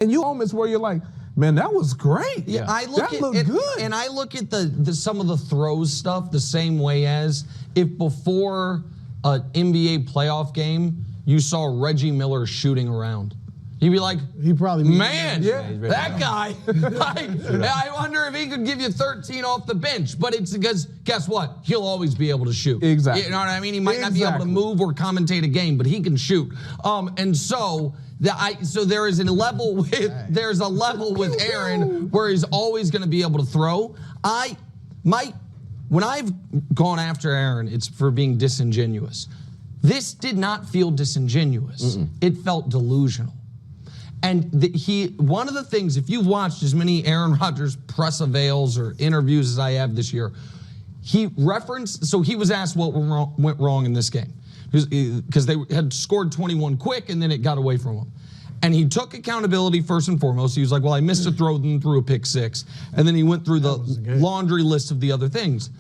And you moments where you're like, man, that was great. Yeah, I look that looked good. And I look at the some of the throws stuff the same way as if before an NBA playoff game, you saw Reggie Miller shooting around. You'd be like, he probably man, that guy. I wonder if he could give you 13 off the bench. But it's because, guess what? He'll always be able to shoot. Exactly. You know what I mean? He might not be able to move or commentate a game, but he can shoot. And so there is a level with Aaron where he's always going to be able to throw. When I've gone after Aaron, it's for being disingenuous. This did not feel disingenuous. It felt delusional. And one of the things, if you've watched as many Aaron Rodgers press avails or interviews as I have this year, he referenced, so he was asked what went wrong in this game. Because they had scored 21 quick and then it got away from him. And he took accountability first and foremost. He was like, well, I missed a throw and threw a pick six. And then he went through the laundry list of the other things.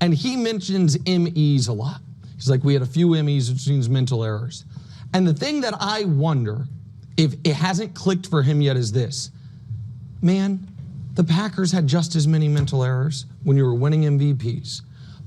And he mentions MEs a lot. He's like, we had a few MEs, which means mental errors. And the thing that I wonder, if it hasn't clicked for him yet, is this. Man, the Packers had just as many mental errors when you were winning MVPs.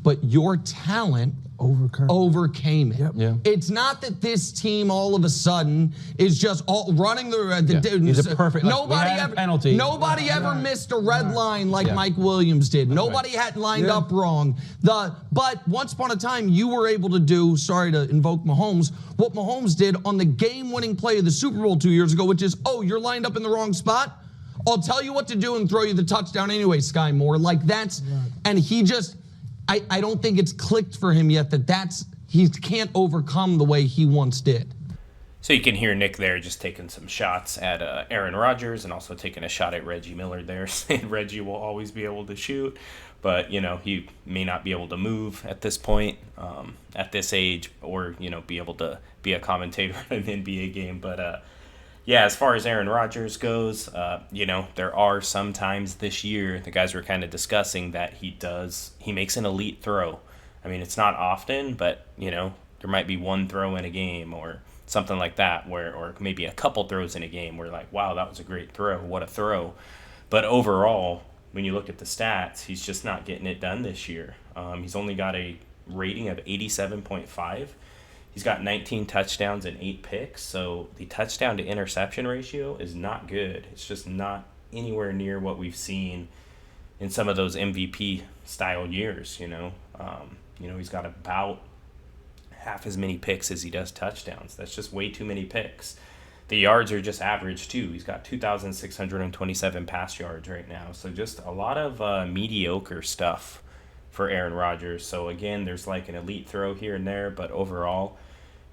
But your talent overcame it. Yep. It's not that this team all of a sudden is just all running the He's a perfect. Nobody ever missed a red line like Mike Williams did. Nobody had lined up wrong. But once upon a time, you were able to do, sorry to invoke Mahomes, what Mahomes did on the game-winning play of the Super Bowl 2 years ago, which is, you're lined up in the wrong spot? I'll tell you what to do and throw you the touchdown anyway, Sky Moore. Like that's, and he just, I don't think it's clicked for him yet he can't overcome the way he once did. So you can hear Nick there just taking some shots at Aaron Rodgers and also taking a shot at Reggie Miller there, saying Reggie will always be able to shoot, but, he may not be able to move at this point, at this age, or, be able to be a commentator in an NBA game. But, as far as Aaron Rodgers goes, there are some times this year, the guys were kind of discussing that he makes an elite throw. I mean, it's not often, but, there might be one throw in a game or something like that, or maybe a couple throws in a game where like, wow, that was a great throw. What a throw. But overall, when you look at the stats, he's just not getting it done this year. He's only got a rating of 87.5. He's got 19 touchdowns and 8 picks, so the touchdown to interception ratio is not good. It's just not anywhere near what we've seen in some of those MVP style years. He's got about half as many picks as he does touchdowns. That's just way too many picks. The yards are just average too. He's got 2,627 pass yards right now, so just a lot of mediocre stuff for Aaron Rodgers. So again, there's like an elite throw here and there, but overall,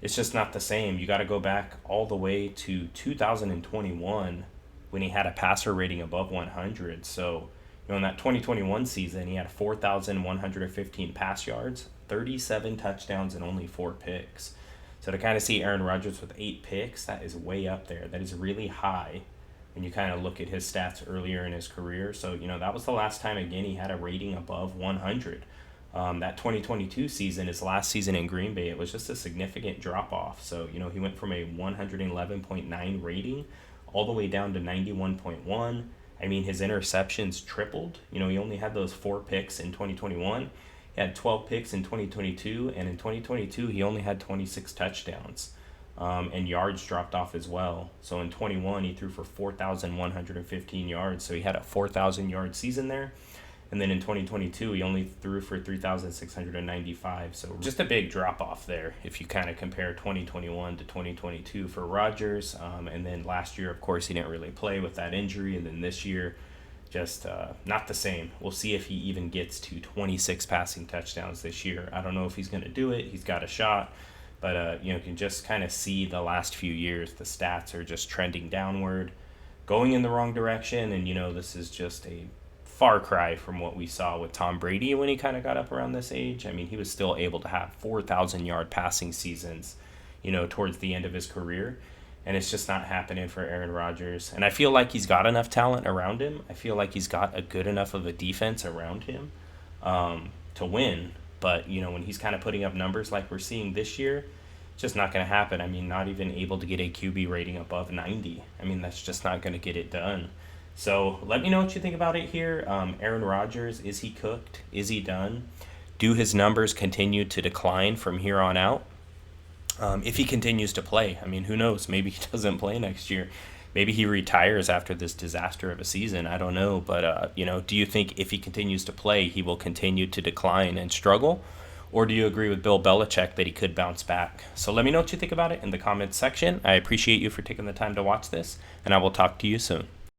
it's just not the same. You got to go back all the way to 2021 when he had a passer rating above 100. So, in that 2021 season, he had 4,115 pass yards, 37 touchdowns, and only 4 picks. So to kind of see Aaron Rodgers with 8 picks, that is way up there. That is really high when you kind of look at his stats earlier in his career. So, that was the last time, again, he had a rating above 100. That 2022 season, his last season in Green Bay, it was just a significant drop-off. So, he went from a 111.9 rating all the way down to 91.1. I mean, his interceptions tripled. He only had those 4 picks in 2021. He had 12 picks in 2022, and in 2022, he only had 26 touchdowns. And yards dropped off as well. So in 21, he threw for 4,115 yards. So he had a 4,000-yard season there. And then in 2022, he only threw for 3,695. So just a big drop-off there if you kind of compare 2021 to 2022 for Rodgers. And then last year, of course, he didn't really play with that injury. And then this year, just not the same. We'll see if he even gets to 26 passing touchdowns this year. I don't know if he's going to do it. He's got a shot. But, you can just kind of see the last few years, the stats are just trending downward, going in the wrong direction. And, this is just a far cry from what we saw with Tom Brady when he kind of got up around this age. I mean, he was still able to have 4,000-yard passing seasons, towards the end of his career. And it's just not happening for Aaron Rodgers. And I feel like he's got enough talent around him. I feel like he's got a good enough of a defense around him to win. But, when he's kind of putting up numbers like we're seeing this year, just not going to happen. I mean, not even able to get a QB rating above 90. I mean, that's just not going to get it done. So let me know what you think about it here. Aaron Rodgers, is he cooked? Is he done? Do his numbers continue to decline from here on out? If he continues to play, I mean, who knows? Maybe he doesn't play next year. Maybe he retires after this disaster of a season. I don't know. But, do you think if he continues to play, he will continue to decline and struggle? Or do you agree with Bill Belichick that he could bounce back? So let me know what you think about it in the comments section. I appreciate you for taking the time to watch this, and I will talk to you soon.